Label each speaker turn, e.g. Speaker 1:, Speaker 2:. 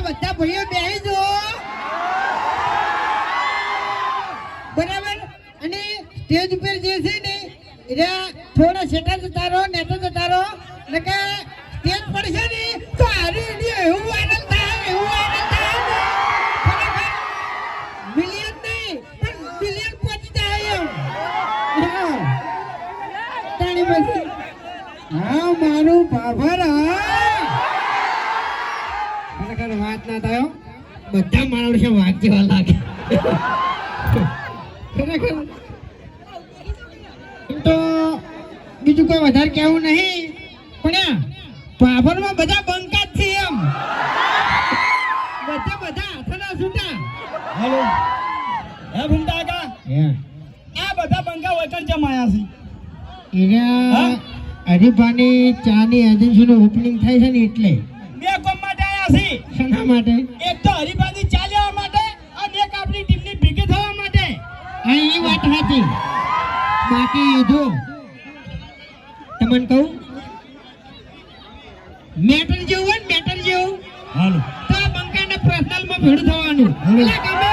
Speaker 1: બધા ભાઈઓ બેહી જો બરાબર. અને સ્ટેજ ઉપર જે છે ને એટલે થોડા સેટા જતા રહો ને તો જતા રહો ને કે સ્ટેજ પડશે ને તો હારી એવું આનંદ થાય બરાબર. મિલિયન નહીં પણ બિલિયન પહોંચી જાય એમ. તાણી પછી હા મારું બાબર ખરેખર વાત ના થયો બધા માણસો વાત જેવા લાગે ખરેખર. તો બીજું કોઈ વધારે કહેવું નહીં પણ પાભરમાં બધા બંકા જ છે એમ બધા હાથના છૂટા.
Speaker 2: હેલો હે ભૂમતા કાકા આ બધા બંકા વચન જમાયા છે
Speaker 1: એના હરીફાની ચાની એજન્સીનું ઓપનિંગ થાય છે ને એટલે
Speaker 2: બે કોમ માટે આયા છે.
Speaker 1: શેના માટે?
Speaker 2: એક તો હરીફાની ચા લેવા માટે અને એક આપણી ટીમની ભેગી થવા માટે.
Speaker 1: હા એ વાત સાચી. બાકી જો તમને કહું મેટર જેવું હોય ને મેટર જેવું
Speaker 2: હાલો
Speaker 1: તો આ બંકાને પર્સનલમાં ભેડું થવાનું. એટલે ગમે